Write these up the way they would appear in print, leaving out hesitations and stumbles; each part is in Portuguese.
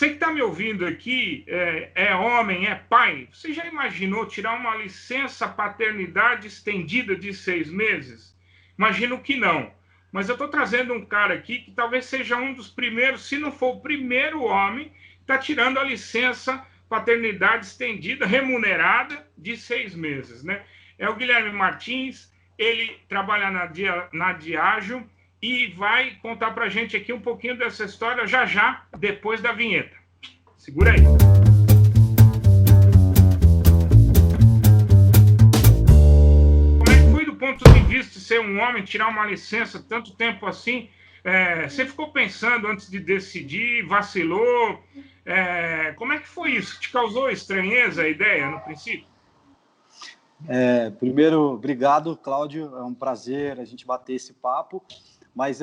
Você que está me ouvindo aqui, é homem, é pai, você já imaginou tirar uma licença paternidade estendida de 6 meses? Imagino que não. Mas eu estou trazendo um cara aqui que talvez seja um dos primeiros, se não for o primeiro homem, que está tirando a licença paternidade estendida, remunerada, de 6 meses, né? É o Guilherme Martins, ele trabalha na Diageo e vai contar para a gente aqui um pouquinho dessa história já, depois da vinheta. Segura aí. Como é que foi do ponto de vista de ser um homem, tirar uma licença tanto tempo assim? Você ficou pensando antes de decidir, vacilou? Como é que foi isso? Te causou estranheza a ideia no princípio? Primeiro, obrigado, Cláudio. É um prazer a gente bater esse papo. Mas,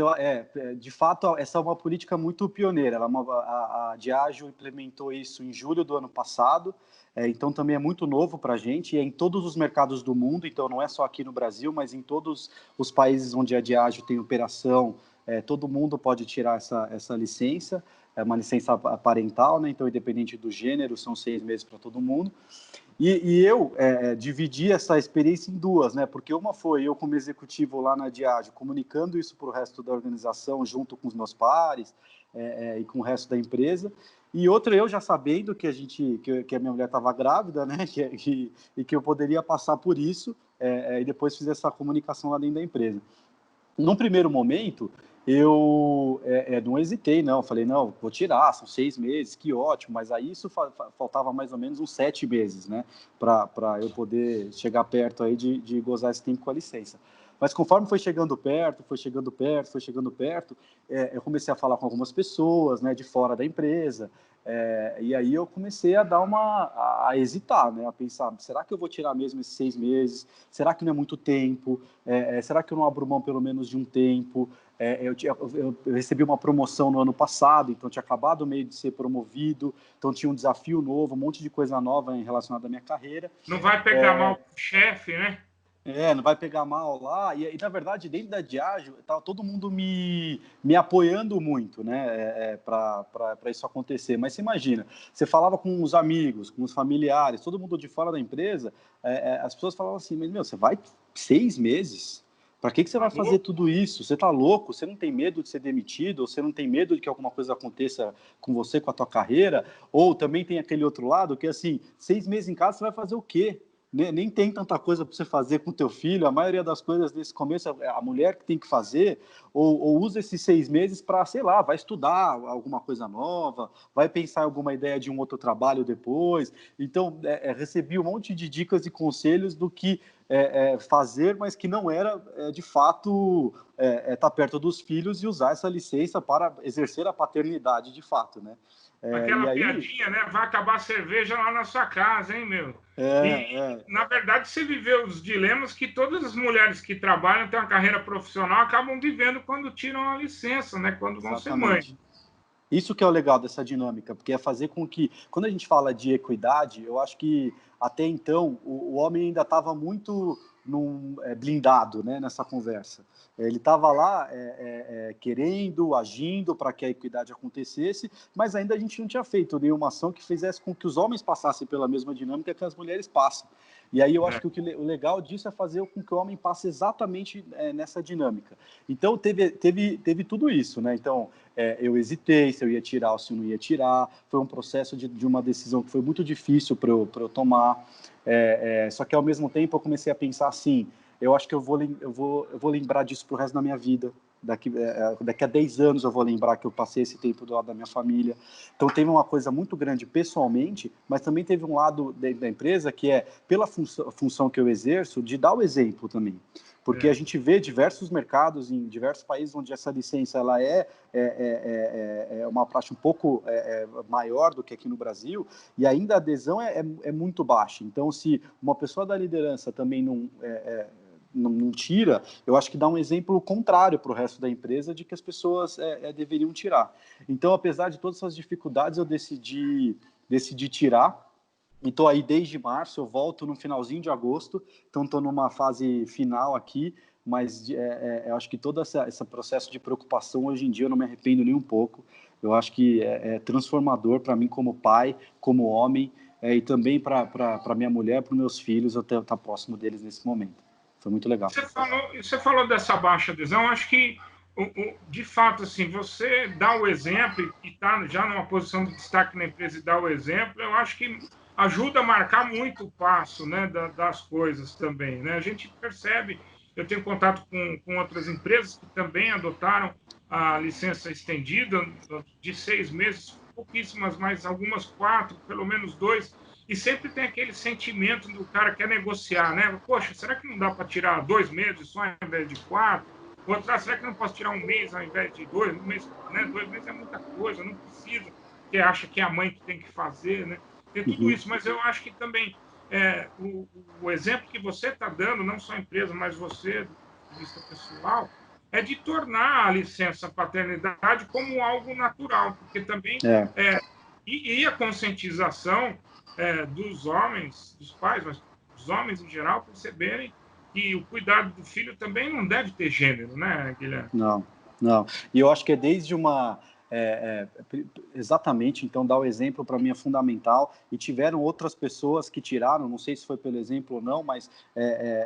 de fato, essa é uma política muito pioneira. A Diageo implementou isso em julho do ano passado, então também é muito novo para a gente, e é em todos os mercados do mundo, então não é só aqui no Brasil, mas em todos os países onde a Diageo tem operação, todo mundo pode tirar essa licença, é uma licença parental, né? Então, independente do gênero, são 6 meses para todo mundo. E eu dividi essa experiência em duas, né? Porque uma foi eu como executivo lá na Diageo, comunicando isso para o resto da organização, junto com os meus pares e com o resto da empresa. E outra eu já sabendo que a minha mulher estava grávida, né? E que eu poderia passar por isso e depois fiz essa comunicação lá dentro da empresa. Num primeiro momento, eu não hesitei, não. Falei, não, vou tirar, são 6 meses, que ótimo. Mas aí isso faltava mais ou menos uns 7 meses, né? Para eu poder chegar perto aí de gozar esse tempo com a licença. Mas conforme foi chegando perto, eu comecei a falar com algumas pessoas, né, de fora da empresa. E aí eu comecei a a hesitar, né? A pensar, será que eu vou tirar mesmo esses 6 meses? Será que não é muito tempo? Será que eu não abro mão pelo menos de um tempo? Eu recebi uma promoção no ano passado, então tinha acabado meio de ser promovido, então tinha um desafio novo, um monte de coisa nova relacionada à minha carreira. Não vai pegar mal com o chefe, né? Não vai pegar mal lá. E na verdade, dentro da Diageo, estava todo mundo me apoiando muito, né, para isso acontecer. Mas você imagina, você falava com os amigos, com os familiares, todo mundo de fora da empresa, as pessoas falavam assim, mas, meu, você vai 6 meses? Para que você vai fazer tudo isso? Você está louco? Você não tem medo de ser demitido? Ou você não tem medo de que alguma coisa aconteça com você, com a tua carreira? Ou também tem aquele outro lado que, assim, 6 meses em casa, você vai fazer o quê? Nem tem tanta coisa para você fazer com o teu filho, a maioria das coisas nesse começo é a mulher que tem que fazer, ou usa esses 6 meses para, sei lá, vai estudar alguma coisa nova, vai pensar em alguma ideia de um outro trabalho depois. Então, recebi um monte de dicas e conselhos do que fazer, mas que não era, de fato, estar perto dos filhos e usar essa licença para exercer a paternidade de fato, né? Aquela piadinha, né? Vai acabar a cerveja lá na sua casa, hein, meu? Na verdade, você viveu os dilemas que todas as mulheres que trabalham, têm uma carreira profissional, acabam vivendo quando tiram a licença, né? Quando vão ser mães. Isso que é o legal dessa dinâmica, porque é fazer com que, quando a gente fala de equidade, eu acho que até então o homem ainda estava muito blindado, né, nessa conversa. Ele estava lá querendo, agindo para que a equidade acontecesse, mas ainda a gente não tinha feito nenhuma ação que fizesse com que os homens passassem pela mesma dinâmica que as mulheres passam. E aí eu acho que o legal disso é fazer com que o homem passe exatamente nessa dinâmica. Então teve tudo isso, né? Então eu hesitei se eu ia tirar ou se eu não ia tirar. Foi um processo de uma decisão que foi muito difícil para eu tomar. Só que ao mesmo tempo eu comecei a pensar assim, eu acho que eu vou lembrar disso pro resto da minha vida. Daqui a 10 anos eu vou lembrar que eu passei esse tempo do lado da minha família. Então teve uma coisa muito grande pessoalmente, mas também teve um lado da empresa que é, pela função que eu exerço, de dar o exemplo também. Porque a gente vê diversos mercados em diversos países onde essa licença ela é uma praxe um pouco maior do que aqui no Brasil, e ainda a adesão é muito baixa. Então, se uma pessoa da liderança também não tira, eu acho que dá um exemplo contrário para o resto da empresa de que as pessoas deveriam tirar. Então, apesar de todas essas dificuldades, eu decidi tirar. E estou aí desde março, eu volto no finalzinho de agosto, então estou numa fase final aqui, mas eu acho que todo esse processo de preocupação hoje em dia eu não me arrependo nem um pouco. Eu acho que é transformador para mim como pai, como homem, e também para minha mulher, para os meus filhos, eu estar próximo deles nesse momento. Foi muito legal. Você falou dessa baixa adesão, acho que, de fato, assim, você dá o exemplo e está já numa posição de destaque na empresa e dá o exemplo, eu acho que ajuda a marcar muito o passo, né, das coisas também, né? A gente percebe, eu tenho contato com outras empresas que também adotaram a licença estendida de 6 meses, pouquíssimas, mas algumas 4, pelo menos 2, e sempre tem aquele sentimento do cara que quer negociar, né? Poxa, será que não dá para tirar 2 meses só ao invés de 4? Outra, será que não posso tirar 1 mês ao invés de 2? 1 mês, né? 2 meses é muita coisa, não precisa, porque acha que é a mãe que tem que fazer, né? Tem tudo isso, mas eu acho que também o exemplo que você está dando, não só a empresa, mas você, do ponto de vista pessoal, é de tornar a licença paternidade como algo natural, porque também e a conscientização dos homens, dos pais, mas dos homens em geral, perceberem que o cuidado do filho também não deve ter gênero, né, Guilherme? Não, não. E eu acho que é desde uma. Exatamente, então dar o exemplo para mim é fundamental. E tiveram outras pessoas que tiraram, não sei se foi pelo exemplo ou não, mas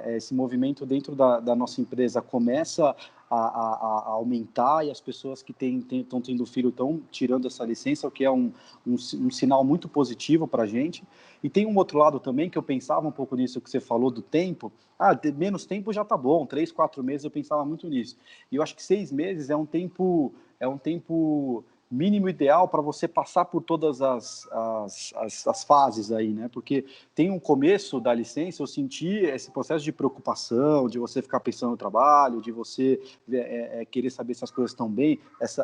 esse movimento dentro da nossa empresa começa a aumentar, e as pessoas que estão tendo filho estão tirando essa licença, o que é um sinal muito positivo para a gente. E tem um outro lado também, que eu pensava um pouco nisso que você falou do tempo. Menos tempo já tá bom, 3, 4 meses eu pensava muito nisso. E eu acho que 6 meses é um tempo mínimo ideal para você passar por todas as fases aí, né? Porque tem um começo da licença, eu senti esse processo de preocupação, de você ficar pensando no trabalho, de você querer saber se as coisas estão bem,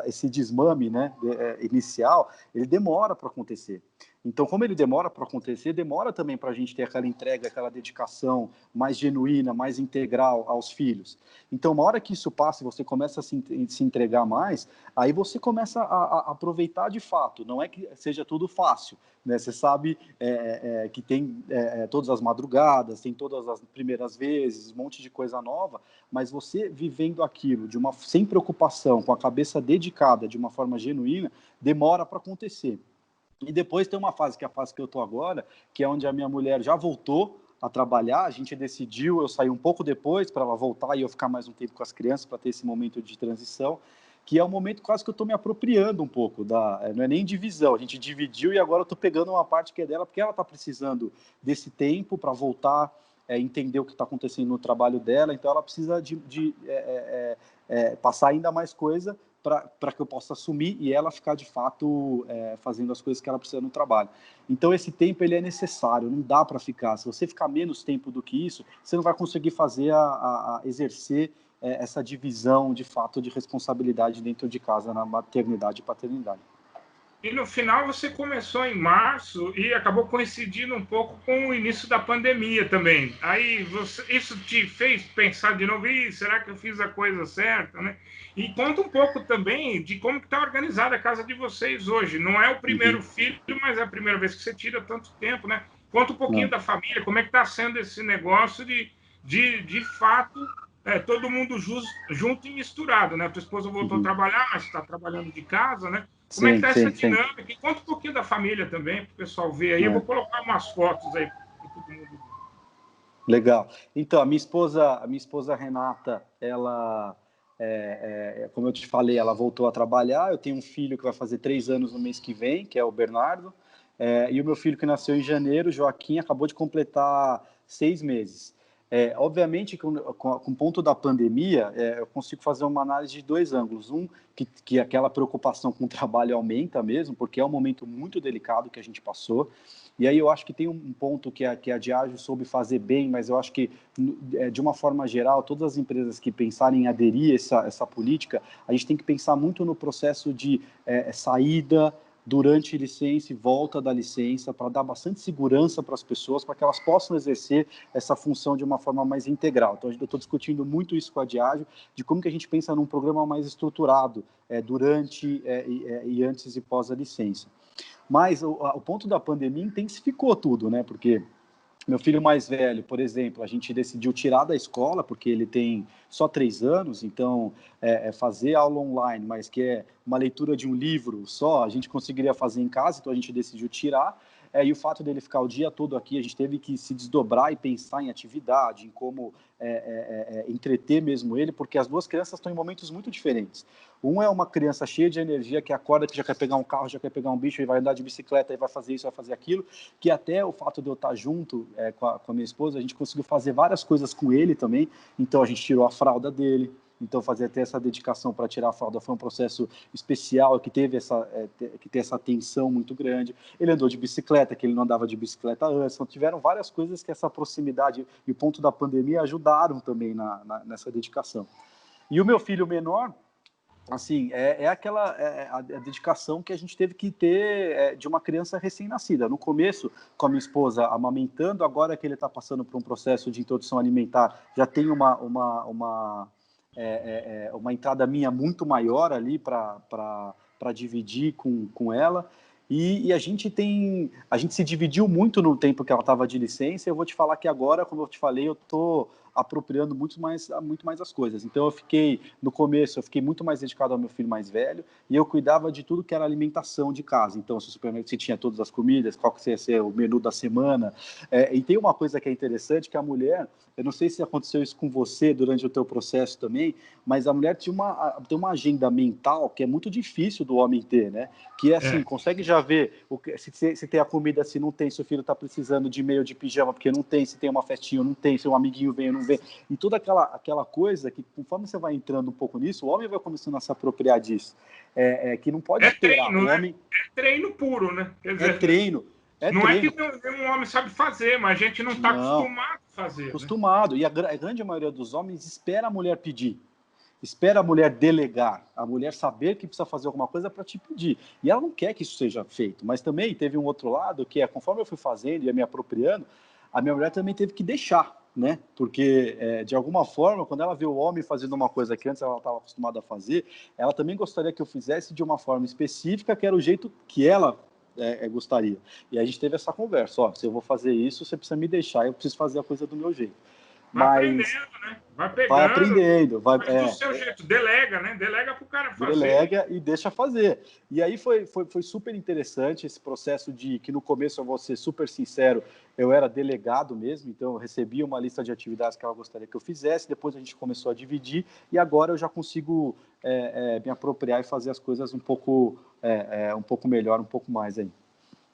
esse desmame, né, inicial, ele demora para acontecer. Então, como ele demora para acontecer, demora também para a gente ter aquela entrega, aquela dedicação mais genuína, mais integral aos filhos. Então, uma hora que isso passa e você começa a se entregar mais, aí você começa a aproveitar de fato. Não é que seja tudo fácil, né? Você sabe que tem todas as madrugadas, tem todas as primeiras vezes, um monte de coisa nova, mas você vivendo aquilo sem preocupação, com a cabeça dedicada, de uma forma genuína, demora para acontecer. E depois tem uma fase, que é a fase que eu estou agora, que é onde a minha mulher já voltou a trabalhar, a gente decidiu, eu saí um pouco depois para ela voltar e eu ficar mais um tempo com as crianças para ter esse momento de transição, que é um momento quase que eu estou me apropriando um pouco, não é nem divisão, a gente dividiu e agora eu estou pegando uma parte que é dela, porque ela está precisando desse tempo para voltar, entender o que está acontecendo no trabalho dela, então ela precisa de passar ainda mais coisa para que eu possa assumir e ela ficar de fato fazendo as coisas que ela precisa no trabalho. Então esse tempo ele é necessário, não dá para ficar. Se você ficar menos tempo do que isso, você não vai conseguir fazer exercer essa divisão de fato de responsabilidade dentro de casa na maternidade e paternidade. E no final você começou em março e acabou coincidindo um pouco com o início da pandemia também. Aí isso te fez pensar de novo, será que eu fiz a coisa certa, né? E conta um pouco também de como está organizada a casa de vocês hoje. Não é o primeiro filho, mas é a primeira vez que você tira tanto tempo, né? Conta um pouquinho da família, como é que está sendo esse negócio de fato, todo mundo junto e misturado, né? A tua esposa voltou a trabalhar, mas está trabalhando de casa, né? Como é que está essa dinâmica? E conta um pouquinho da família também, para o pessoal ver aí. Eu vou colocar umas fotos aí para todo mundo ver. Legal. Então, a minha esposa Renata, ela, como eu te falei, ela voltou a trabalhar. Eu tenho um filho que vai fazer 3 anos no mês que vem, que é o Bernardo. E o meu filho que nasceu em janeiro, Joaquim, acabou de completar 6 meses. Obviamente, com o ponto da pandemia, eu consigo fazer uma análise de 2 ângulos. Um, que aquela preocupação com o trabalho aumenta mesmo, porque é um momento muito delicado que a gente passou. E aí eu acho que tem um ponto que a Diageo soube fazer bem, mas eu acho que, de uma forma geral, todas as empresas que pensarem em aderir a essa política, a gente tem que pensar muito no processo de saída, durante licença e volta da licença, para dar bastante segurança para as pessoas, para que elas possam exercer essa função de uma forma mais integral. Então, eu estou discutindo muito isso com a Diageo, de como que a gente pensa num programa mais estruturado durante e antes e pós a licença. Mas o ponto da pandemia intensificou tudo, né? Porque Meu filho mais velho, por exemplo, a gente decidiu tirar da escola, porque ele tem só 3 anos, então fazer aula online, mas que é uma leitura de um livro só, a gente conseguiria fazer em casa, então a gente decidiu tirar. E o fato dele ficar o dia todo aqui, a gente teve que se desdobrar e pensar em atividade, em como entreter mesmo ele, porque as duas crianças estão em momentos muito diferentes. Um é uma criança cheia de energia, que acorda, que já quer pegar um carro, já quer pegar um bicho, e vai andar de bicicleta, e vai fazer isso, vai fazer aquilo, que até o fato de eu estar junto com a minha esposa, a gente conseguiu fazer várias coisas com ele também, então a gente tirou a fralda dele, então fazer até essa dedicação para tirar a fralda foi um processo especial, que teve essa tensão muito grande. Ele andou de bicicleta, que ele não andava de bicicleta antes, então tiveram várias coisas que essa proximidade e o ponto da pandemia ajudaram também nessa dedicação. E o meu filho menor, assim, a dedicação que a gente teve que ter de uma criança recém-nascida. No começo, com a minha esposa amamentando, agora que ele está passando por um processo de introdução alimentar, já tem uma entrada minha muito maior ali para dividir com ela. E a gente se dividiu muito no tempo que ela estava de licença. Eu vou te falar que agora, como eu te falei, eu estou apropriando muito mais as coisas. Então no começo eu fiquei muito mais dedicado ao meu filho mais velho, e eu cuidava de tudo que era alimentação de casa. Então, se o supermercado tinha todas as comidas, qual que ia ser o menu da semana. E tem uma coisa que é interessante, que a mulher, eu não sei se aconteceu isso com você durante o teu processo também, mas a mulher tem uma agenda mental que é muito difícil do homem ter, né? Que é assim, consegue já ver se tem a comida, se não tem, se o filho está precisando de meio de pijama, porque não tem, se tem uma festinha, não tem, se um amiguinho vem ou não vem. E toda aquela coisa que, conforme você vai entrando um pouco nisso, o homem vai começando a se apropriar disso. Que não pode esperar. Treino, o homem... É treino puro, né? Quer dizer, treino. Não treino. é que nenhum homem sabe fazer, mas a gente não está acostumado a fazer. Acostumado. Né? E a grande maioria dos homens espera a mulher pedir. Espera a mulher delegar, a mulher saber que precisa fazer alguma coisa para te pedir. E ela não quer que isso seja feito. Mas também teve um outro lado, que conforme eu fui fazendo e ia me apropriando, a minha mulher também teve que deixar, né? Porque, de alguma forma, quando ela vê o homem fazendo uma coisa que antes ela estava acostumada a fazer, ela também gostaria que eu fizesse de uma forma específica, que era o jeito que ela gostaria. E a gente teve essa conversa, se eu vou fazer isso, você precisa me deixar, eu preciso fazer a coisa do meu jeito. Vai aprendendo, né? Vai pegando. Vai aprendendo. Do seu jeito. Delega, né? Delega para o cara fazer. Delega e deixa fazer. E aí foi super interessante esse processo que no começo, eu vou ser super sincero, eu era delegado mesmo, então eu recebia uma lista de atividades que ela gostaria que eu fizesse, depois a gente começou a dividir, e agora eu já consigo me apropriar e fazer as coisas um pouco melhor, um pouco mais aí.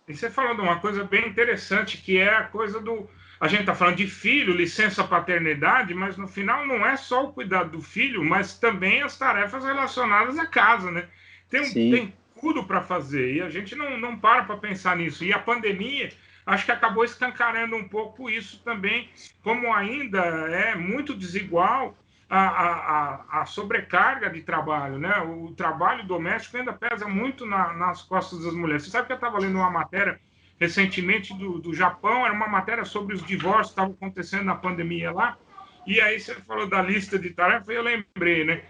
E você falou de uma coisa bem interessante, que é a coisa do... A gente está falando de filho, licença paternidade, mas no final não é só o cuidado do filho, mas também as tarefas relacionadas à casa, né? Tem tudo para fazer e a gente não para pensar nisso. E a pandemia, acho que acabou escancarando um pouco isso também, como ainda é muito desigual a sobrecarga de trabalho, né? O trabalho doméstico ainda pesa muito nas costas das mulheres. Você sabe que eu estava lendo uma matéria recentemente do Japão, era uma matéria sobre os divórcios que estavam acontecendo na pandemia lá, e aí você falou da lista de tarefas, e eu lembrei, né?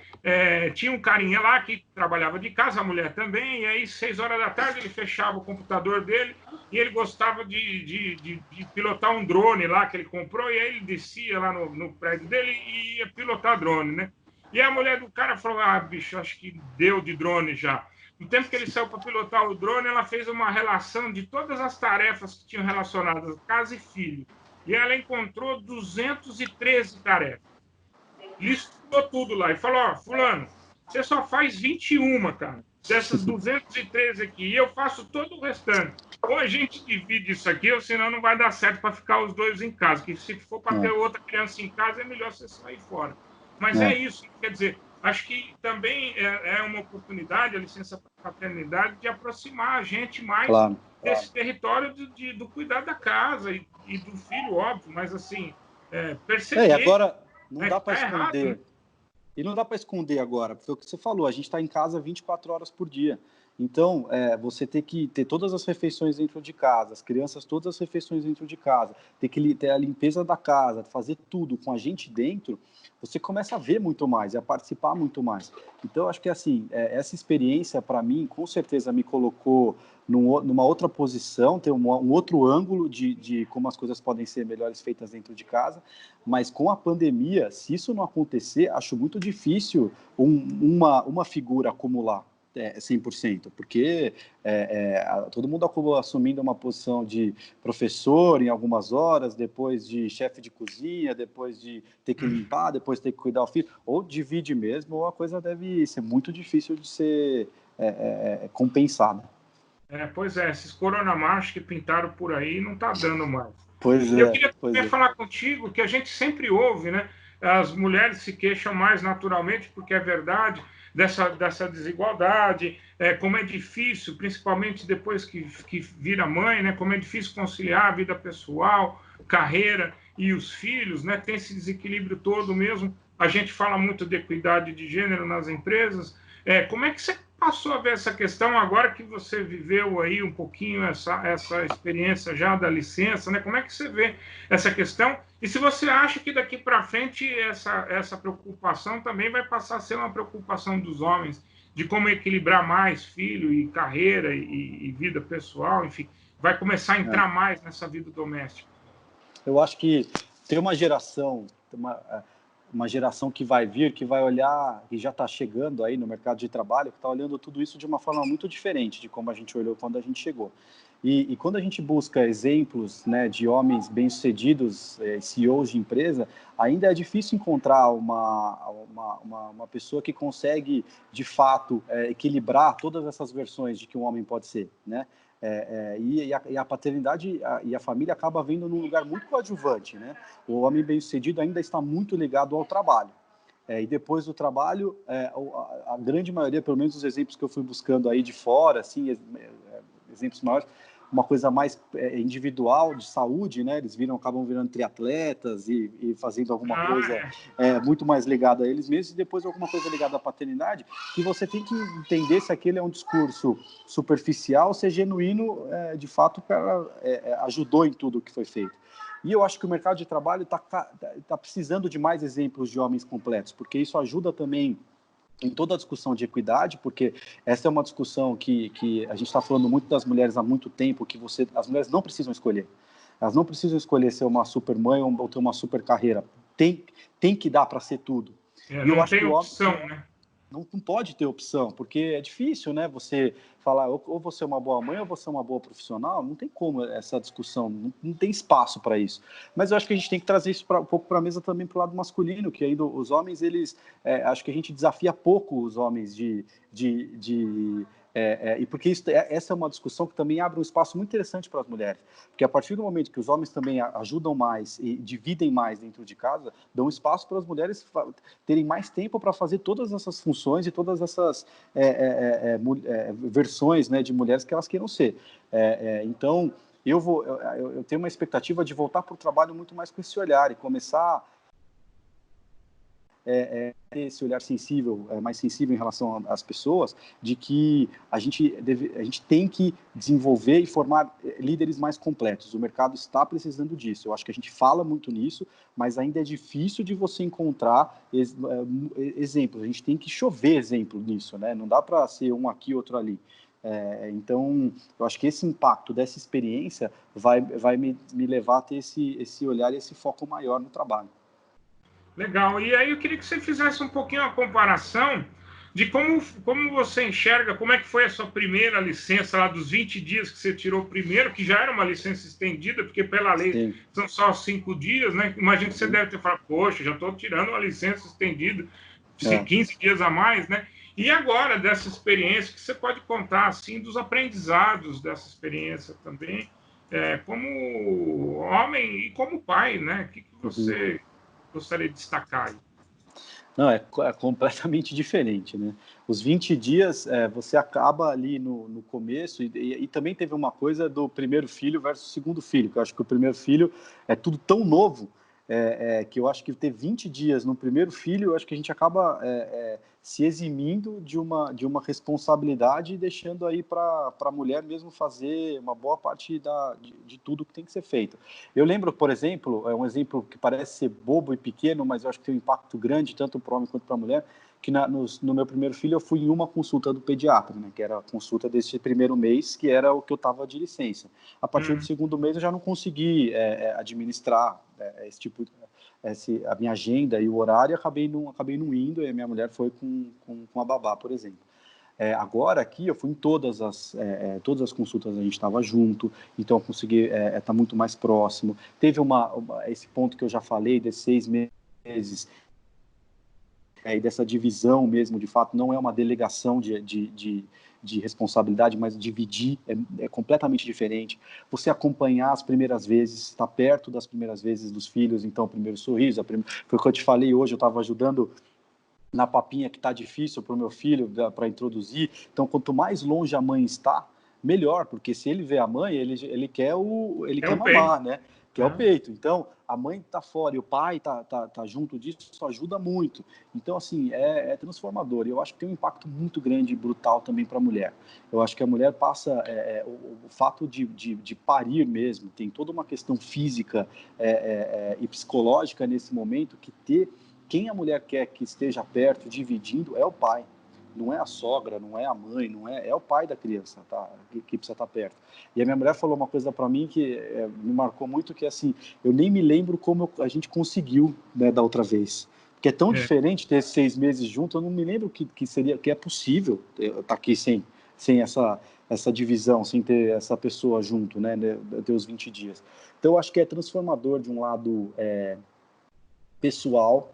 Tinha um carinha lá que trabalhava de casa, a mulher também, e aí 6 horas da tarde ele fechava o computador dele, e ele gostava de pilotar um drone lá que ele comprou, e aí ele descia lá no prédio dele e ia pilotar drone, né? E a mulher do cara falou, bicho, acho que deu de drone já. No tempo que ele saiu para pilotar o drone, ela fez uma relação de todas as tarefas que tinham relacionadas a casa e filho. E ela encontrou 213 tarefas. Listou tudo lá e falou, fulano, você só faz 21, cara, dessas 213 aqui, e eu faço todo o restante. Ou a gente divide isso aqui, ou senão não vai dar certo para ficar os dois em casa, que se for para ter outra criança em casa, é melhor você sair fora. Mas é isso, quer dizer... Acho que também é uma oportunidade, a licença paternidade, de aproximar a gente mais desse território do cuidado da casa e do filho, óbvio, mas assim, perceber... E agora não dá para esconder. Errado, né? E não dá para esconder agora, porque o que você falou, a gente está em casa 24 horas por dia. Então, você ter que ter todas as refeições dentro de casa, as crianças todas as refeições dentro de casa, ter que ter a limpeza da casa, fazer tudo com a gente dentro, você começa a ver muito mais, a participar muito mais. Então, acho que assim, essa experiência para mim, com certeza me colocou numa outra posição, ter um outro ângulo de como as coisas podem ser melhores feitas dentro de casa, mas com a pandemia, se isso não acontecer, acho muito difícil uma figura acumular 100%, porque todo mundo acabou assumindo uma posição de professor em algumas horas, depois de chefe de cozinha, depois de ter que limpar, depois ter que cuidar do filho, ou divide mesmo, ou a coisa deve ser muito difícil de ser compensada. Pois é, esses coronamachos que pintaram por aí não está dando mais. Pois Eu é, queria pois também é. falar contigo que a gente sempre ouve, né? As mulheres se queixam mais naturalmente, porque é verdade, dessa desigualdade, como é difícil, principalmente depois que vira mãe, né? Como é difícil conciliar a vida pessoal, carreira e os filhos, né? Tem esse desequilíbrio todo mesmo. A gente fala muito de equidade de gênero nas empresas. Como é que você passou a ver essa questão agora que você viveu aí um pouquinho essa experiência já da licença, né? Como é que você vê essa questão? E se você acha que daqui para frente essa preocupação também vai passar a ser uma preocupação dos homens, de como equilibrar mais filho e carreira e vida pessoal, enfim, vai começar a entrar mais nessa vida doméstica. Eu acho que tem uma geração, uma geração que vai vir, que vai olhar, que já está chegando aí no mercado de trabalho, que está olhando tudo isso de uma forma muito diferente de como a gente olhou quando a gente chegou. E quando a gente busca exemplos, né, de homens bem-sucedidos, CEOs de empresa, ainda é difícil encontrar uma pessoa que consegue, de fato, equilibrar todas essas versões de que um homem pode ser, né? E a paternidade e a família acaba vindo num lugar muito coadjuvante, né? O homem bem-sucedido ainda está muito ligado ao trabalho. E depois do trabalho, a grande maioria, pelo menos os exemplos que eu fui buscando aí de fora, assim, exemplos maiores, uma coisa mais individual, de saúde, né? Eles acabam virando triatletas e fazendo alguma coisa muito mais ligada a eles mesmos, e depois alguma coisa ligada à paternidade, que você tem que entender se aquele é um discurso superficial, se é genuíno, de fato, o cara ajudou em tudo o que foi feito. E eu acho que o mercado de trabalho está precisando de mais exemplos de homens completos, porque isso ajuda também em toda a discussão de equidade, porque essa é uma discussão que a gente está falando muito das mulheres há muito tempo, que as mulheres não precisam escolher. Elas não precisam escolher ser uma super mãe ou ter uma super carreira. Tem que dar para ser tudo. E eu Não acho tem que opção, né? não pode ter opção, porque é difícil, né? Você falar ou você é uma boa mãe ou você é uma boa profissional, não tem como essa discussão, não tem espaço para isso. Mas eu acho que a gente tem que trazer isso um pouco para a mesa também para o lado masculino, que aí os homens, eles, acho que a gente desafia pouco os homens e porque essa é uma discussão que também abre um espaço muito interessante para as mulheres, porque a partir do momento que os homens também ajudam mais e dividem mais dentro de casa, dão espaço para as mulheres terem mais tempo para fazer todas essas funções e todas essas versões, né, de mulheres que elas queiram ser. Então, eu tenho uma expectativa de voltar para o trabalho muito mais com esse olhar e começar ter esse olhar sensível, mais sensível em relação às pessoas, de que a gente tem que desenvolver e formar líderes mais completos. O mercado está precisando disso. Eu acho que a gente fala muito nisso, mas ainda é difícil de você encontrar exemplos. A gente tem que chover exemplo nisso, né? Não dá para ser um aqui, outro ali. Então, eu acho que esse impacto dessa experiência vai me levar a ter esse olhar e esse foco maior no trabalho. Legal. E aí eu queria que você fizesse um pouquinho a comparação de como você enxerga, como é que foi a sua primeira licença lá dos 20 dias que você tirou primeiro, que já era uma licença estendida, porque pela lei Sim. são só 5 dias, né? Imagino que você deve ter falado, poxa, já estou tirando uma licença estendida, 15 dias a mais, né? E agora, dessa experiência, que você pode contar, assim, dos aprendizados dessa experiência também, como homem e como pai, né? O que você gostaria de destacar aí? Não, é completamente diferente, né? Os 20 dias, você acaba ali no começo, e também teve uma coisa do primeiro filho versus o segundo filho, que eu acho que o primeiro filho é tudo tão novo, que eu acho que ter 20 dias no primeiro filho, eu acho que a gente acaba se eximindo de uma responsabilidade e deixando aí para a mulher mesmo fazer uma boa parte de tudo que tem que ser feito. Eu lembro, por exemplo, um exemplo que parece ser bobo e pequeno, mas eu acho que tem um impacto grande, tanto para o homem quanto para a mulher, que no meu primeiro filho eu fui em uma consulta do pediatra, né, que era a consulta desse primeiro mês, que era o que eu estava de licença. A partir do segundo mês eu já não consegui administrar esse tipo a minha agenda e o horário, acabei não indo, e a minha mulher foi com a babá, por exemplo. Agora aqui eu fui em todas as consultas, a gente estava junto, então eu consegui estar muito mais próximo. Teve esse ponto que eu já falei, desses 6 meses, e dessa divisão mesmo, de fato, não é uma delegação de responsabilidade, mas dividir é completamente diferente. Você acompanhar as primeiras vezes, estar perto das primeiras vezes dos filhos, então, o primeiro sorriso, foi o que eu te falei hoje, eu estava ajudando na papinha que está difícil para o meu filho, para introduzir. Então, quanto mais longe a mãe está, melhor, porque se ele vê a mãe, ele quer mamar, né? Que é o peito. Então, a mãe está fora e o pai tá junto disso, isso ajuda muito. Então, assim, é transformador. E eu acho que tem um impacto muito grande e brutal também para a mulher. Eu acho que a mulher passa o fato de parir mesmo, tem toda uma questão física e psicológica nesse momento, que quem a mulher quer que esteja perto, dividindo, é o pai. Não é a sogra, não é a mãe, é o pai da criança, tá? Que precisa estar perto. E a minha mulher falou uma coisa para mim que me marcou muito, que assim, eu nem me lembro como a gente conseguiu, né, da outra vez. Porque é tão diferente ter 6 meses junto, eu não me lembro que é possível estar aqui sem essa divisão, sem ter essa pessoa junto, né, ter os 20 dias. Então, eu acho que é transformador de um lado pessoal,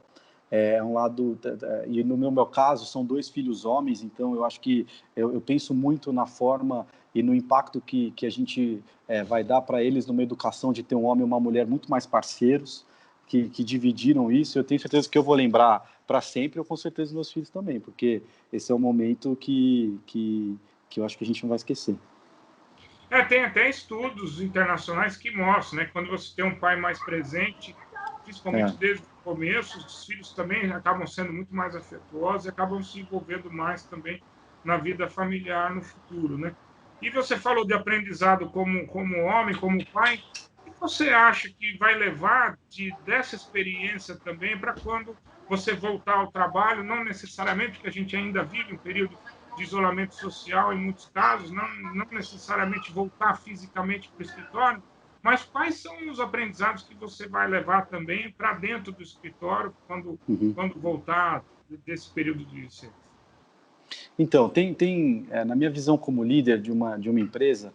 um lado, e no meu caso são 2 filhos homens, então eu acho que eu penso muito na forma e no impacto que a gente vai dar para eles numa educação de ter um homem e uma mulher muito mais parceiros, que dividiram isso. Eu tenho certeza que eu vou lembrar para sempre, ou com certeza meus filhos também, porque esse é um momento que eu acho que a gente não vai esquecer. Tem até estudos internacionais que mostram, né? Quando você tem um pai mais presente, principalmente desde o começo, os filhos também acabam sendo muito mais afetuosos e acabam se envolvendo mais também na vida familiar no futuro, né? E você falou de aprendizado como homem, como pai. O que você acha que vai levar dessa experiência também para quando você voltar ao trabalho? Não necessariamente, porque a gente ainda vive um período de isolamento social em muitos casos, não necessariamente voltar fisicamente para o escritório, mas quais são os aprendizados que você vai levar também para dentro do escritório quando voltar desse período de licença? Então, na minha visão como líder de uma empresa,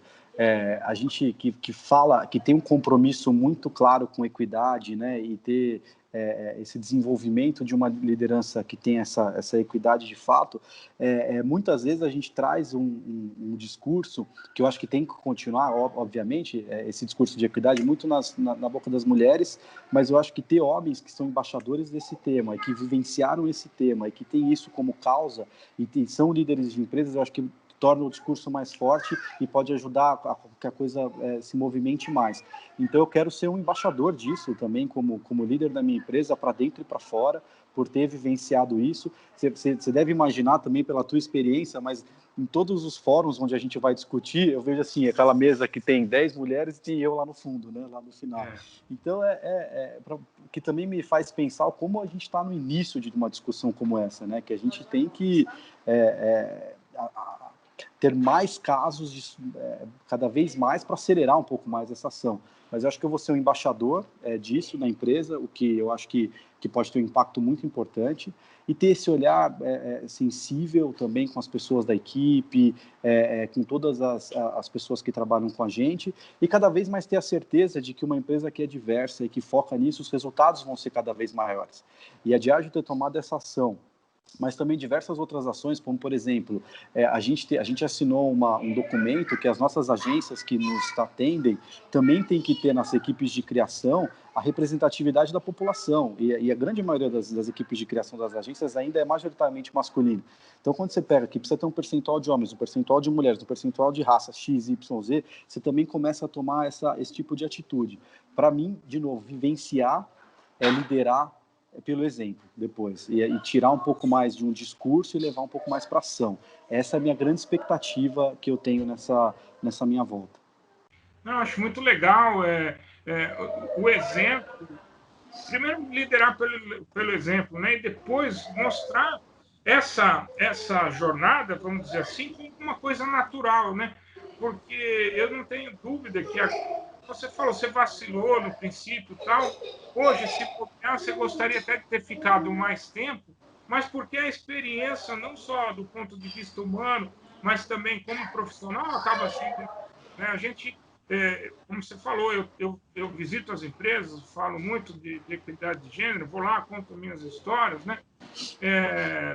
a gente que tem um compromisso muito claro com equidade, né, e ter esse desenvolvimento de uma liderança que tem essa equidade de fato, muitas vezes a gente traz um discurso que eu acho que tem que continuar, obviamente, esse discurso de equidade muito na boca das mulheres, mas eu acho que ter homens que são embaixadores desse tema e que vivenciaram esse tema e que têm isso como causa e são líderes de empresas, eu acho que torna o discurso mais forte e pode ajudar a que a coisa se movimente mais. Então, eu quero ser um embaixador disso também, como líder da minha empresa, para dentro e para fora, por ter vivenciado isso. Você deve imaginar também pela tua experiência, mas em todos os fóruns onde a gente vai discutir, eu vejo assim, aquela mesa que tem 10 mulheres e tem eu lá no fundo, né, lá no final. Então, que também me faz pensar como a gente está no início de uma discussão como essa, né, que a gente tem que ter mais casos, cada vez mais, para acelerar um pouco mais essa ação. Mas eu acho que eu vou ser um embaixador disso na empresa, o que eu acho que pode ter um impacto muito importante, e ter esse olhar sensível também com as pessoas da equipe, com todas as pessoas que trabalham com a gente, e cada vez mais ter a certeza de que uma empresa que é diversa e que foca nisso, os resultados vão ser cada vez maiores. E a Diageo ter tomado essa ação, mas também diversas outras ações, como, por exemplo, a gente assinou um documento que as nossas agências que nos atendem também tem que ter nas equipes de criação a representatividade da população, e a grande maioria das equipes de criação das agências ainda é majoritariamente masculina. Então, quando você pega que precisa ter um percentual de homens, um percentual de mulheres, um percentual de raça X, Y, Z, você também começa a tomar esse tipo de atitude. Para mim, de novo, vivenciar é liderar pelo exemplo depois, e tirar um pouco mais de um discurso e levar um pouco mais para ação. Essa é a minha grande expectativa que eu tenho nessa minha volta. Não, acho muito legal o exemplo. Primeiro, liderar pelo exemplo, né? E depois mostrar essa jornada, vamos dizer assim, como uma coisa natural, né? Porque eu não tenho dúvida que você falou, você vacilou no princípio e tal. Hoje, se bobear, você gostaria até de ter ficado mais tempo, mas porque a experiência, não só do ponto de vista humano, mas também como profissional, acaba sendo. Né? A gente, como você falou, eu visito as empresas, falo muito de equidade de gênero, vou lá, conto minhas histórias, né?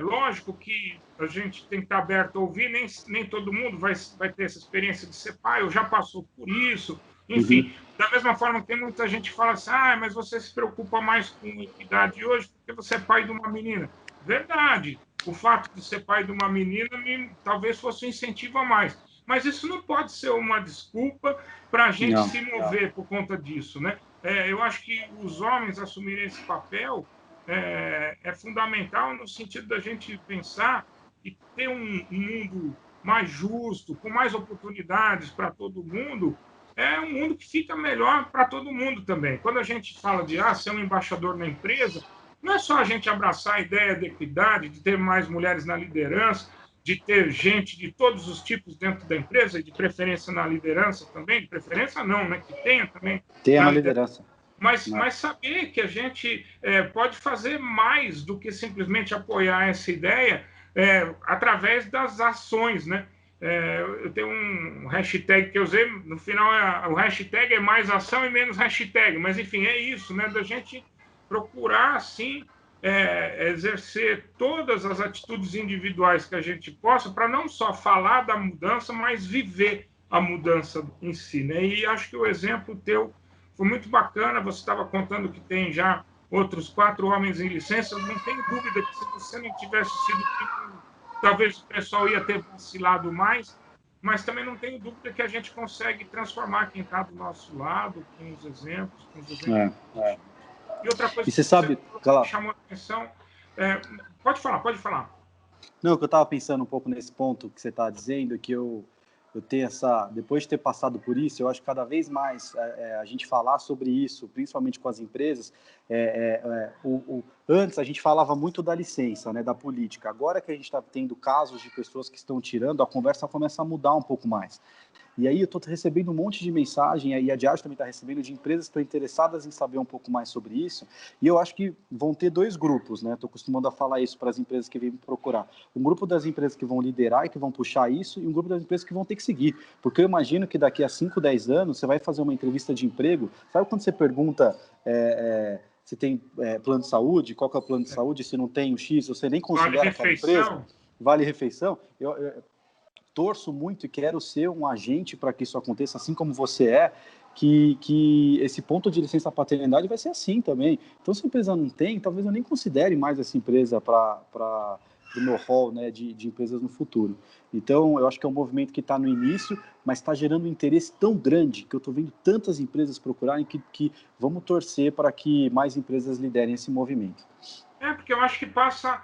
Lógico que a gente tem que estar aberto a ouvir, nem todo mundo vai ter essa experiência de ser pai, ou já passou por isso, enfim. Da mesma forma que tem muita gente que fala assim, mas você se preocupa mais com equidade hoje porque você é pai de uma menina. Verdade, o fato de ser pai de uma menina talvez fosse um incentivo a mais. Mas isso não pode ser uma desculpa para a gente se mover por conta disso, né? Eu acho que os homens assumirem esse papel é fundamental no sentido da gente pensar e ter um mundo mais justo, com mais oportunidades para todo mundo, é um mundo que fica melhor para todo mundo também. Quando a gente fala de ser um embaixador na empresa, não é só a gente abraçar a ideia de equidade, de ter mais mulheres na liderança, de ter gente de todos os tipos dentro da empresa, e de preferência na liderança também, de preferência não, né? Que tenha também Tenha na na liderança. liderança. Mas saber que a gente pode fazer mais do que simplesmente apoiar essa ideia através das ações, né? Eu tenho um hashtag que eu usei, no final o hashtag é mais ação e menos hashtag, mas enfim, é isso, né? Da gente procurar, sim, exercer todas as atitudes individuais que a gente possa, para não só falar da mudança, mas viver a mudança em si, né? E acho que o exemplo teu foi muito bacana. Você estava contando que tem já outros 4 homens em licença. Eu não tenho dúvida que se você não tivesse sido pioneiro, talvez o pessoal ia ter vacilado mais, mas também não tenho dúvida que a gente consegue transformar quem está do nosso lado com os exemplos, E outra coisa E que você sabe, me chamou a atenção, pode falar. Não, que eu estava pensando um pouco nesse ponto que você está dizendo, que eu tenho depois de ter passado por isso, eu acho que cada vez mais a gente falar sobre isso, principalmente com as empresas, antes a gente falava muito da licença, né, da política. Agora que a gente está tendo casos de pessoas que estão tirando, a conversa começa a mudar um pouco mais. E aí eu estou recebendo um monte de mensagem, e a Diageo também está recebendo, de empresas que estão interessadas em saber um pouco mais sobre isso, e eu acho que vão ter 2 grupos, né? Estou acostumando a falar isso para as empresas que vêm me procurar. Um grupo das empresas que vão liderar e que vão puxar isso, e um grupo das empresas que vão ter que seguir. Porque eu imagino que daqui a 5, 10 anos, você vai fazer uma entrevista de emprego, sabe quando você pergunta... se tem plano de saúde, qual que é o plano de saúde, se não tem o X, você nem considera aquela empresa, vale refeição, eu torço muito e quero ser um agente para que isso aconteça, assim como você que esse ponto de licença paternidade vai ser assim também. Então, se a empresa não tem, talvez eu nem considere mais essa empresa para o meu rol, né, de empresas no futuro. Então, eu acho que é um movimento que está no início, mas está gerando um interesse tão grande que eu estou vendo tantas empresas procurarem que vamos torcer para que mais empresas liderem esse movimento. Porque eu acho que passa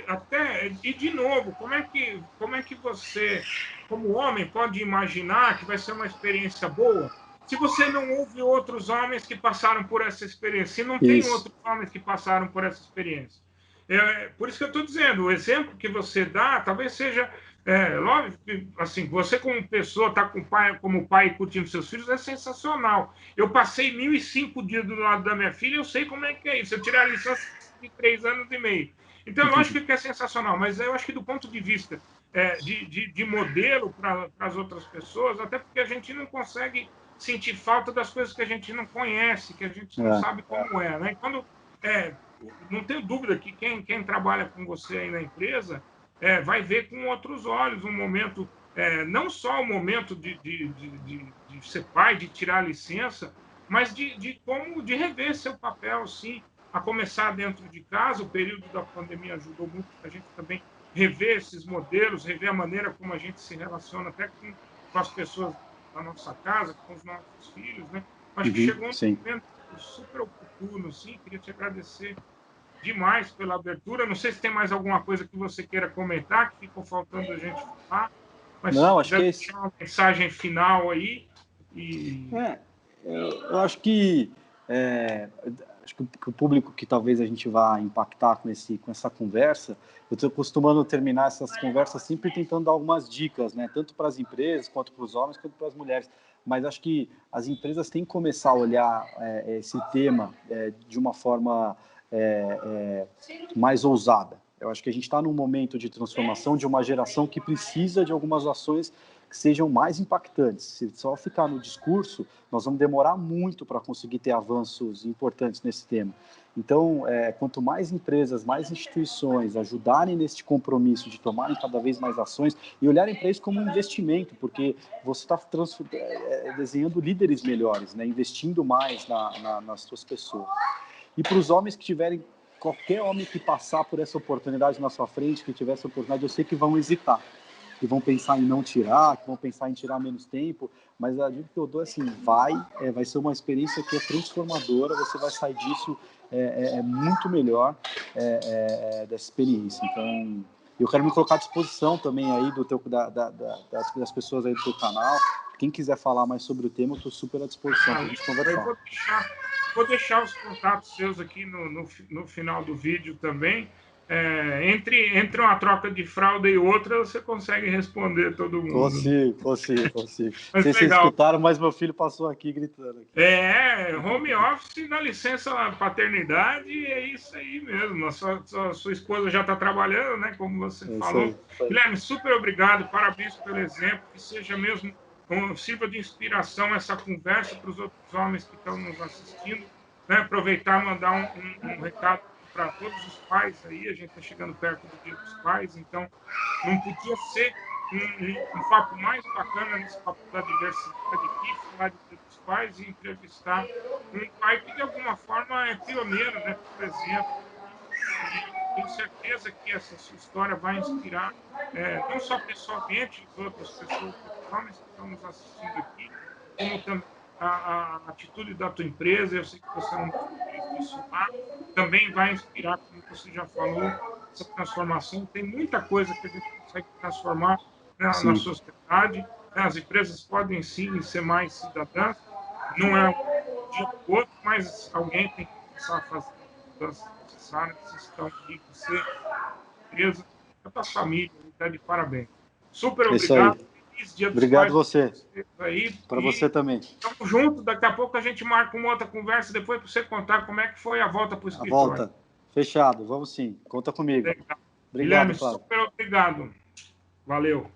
até... E, de novo, como é que você, como homem, pode imaginar que vai ser uma experiência boa se você não ouve outros homens que passaram por essa experiência, se não tem outros homens que passaram por essa experiência? Por isso que eu estou dizendo, o exemplo que você dá talvez seja... lógico, assim, você como pessoa, tá como pai curtindo seus filhos, é sensacional. Eu passei 1.005 dias do lado da minha filha, eu sei como é que é isso. Eu tirei a licença de 3 anos e meio. Então, eu acho que é sensacional, mas eu acho que do ponto de vista de modelo para as outras pessoas, até porque a gente não consegue sentir falta das coisas que a gente não conhece, que a gente não sabe como é, né? E quando, não tenho dúvida que quem trabalha com você aí na empresa vai ver com outros olhos um momento, não só o momento de ser pai, de tirar a licença, mas de rever seu papel, sim, a começar dentro de casa. O período da pandemia ajudou muito a gente também rever esses modelos, rever a maneira como a gente se relaciona até com as pessoas da nossa casa, com os nossos filhos, né? Acho que chegou um sim. momento super oportuno, sim. Queria te agradecer demais pela abertura. Não sei se tem mais alguma coisa que você queira comentar, que ficou faltando a gente falar, mas se Não, acho que quiser é isso. deixar uma mensagem final aí. E... Eu acho que acho que o público que talvez a gente vá impactar com essa conversa, eu estou costumando terminar essas conversas sempre tentando dar algumas dicas, né? Tanto para as empresas, quanto para os homens, quanto para as mulheres. Mas acho que as empresas têm que começar a olhar esse tema de uma forma mais ousada. Eu acho que a gente está num momento de transformação de uma geração que precisa de algumas ações que sejam mais impactantes. Se só ficar no discurso, nós vamos demorar muito para conseguir ter avanços importantes nesse tema. Então, quanto mais empresas, mais instituições ajudarem nesse compromisso de tomarem cada vez mais ações e olharem para isso como um investimento, porque você está desenhando líderes melhores, né? Investindo mais nas suas pessoas. E para os homens que tiverem, qualquer homem que passar por essa oportunidade na sua frente, que tiver essa oportunidade, eu sei que vão hesitar, que vão pensar em não tirar, que vão pensar em tirar menos tempo, mas a dica que eu dou é assim, vai ser uma experiência que é transformadora, você vai sair disso muito melhor dessa experiência. Então, eu quero me colocar à disposição também aí das pessoas aí do teu canal. Quem quiser falar mais sobre o tema, eu estou super à disposição para a gente conversar. Eu vou deixar os contatos seus aqui no final do vídeo também. Entre uma troca de fralda e outra, você consegue responder todo mundo. Consigo. Não sei se vocês legal. escutaram, mas meu filho passou aqui gritando. Home office na licença paternidade, é isso aí mesmo. A sua esposa já está trabalhando, né? Como você falou. Isso aí. Guilherme, super obrigado, parabéns pelo exemplo, que seja mesmo sirva de inspiração essa conversa para os outros homens que estão nos assistindo, né? Aproveitar e mandar um recado para todos os pais aí, a gente está chegando perto do Dia dos Pais, então não podia ser um papo mais bacana nesse papo da diversidade aqui, falar de Dia dos Pais e entrevistar um pai que de alguma forma é pioneiro, né? Por exemplo, e tenho certeza que essa sua história vai inspirar não só pessoalmente as outras pessoas, os homens que estão nos assistindo aqui, como também a atitude da tua empresa. Eu sei que você é um disso lá, também vai inspirar, como você já falou, essa transformação. Tem muita coisa que a gente consegue transformar na sociedade. As empresas podem sim ser mais cidadãs, não é um dia para o outro, mas alguém tem que começar a fazer as mudanças necessárias. Vocês estão aí, você, a empresa, a tua família, está de parabéns. Super obrigado. Feliz Dia dos Obrigado Pais você. Para você também. Estamos juntos. Daqui a pouco a gente marca uma outra conversa depois para você contar como é que foi a volta para o escritório. A volta. Fechado. Vamos sim. Conta comigo. Legal. Obrigado, Guilherme, super obrigado. Valeu.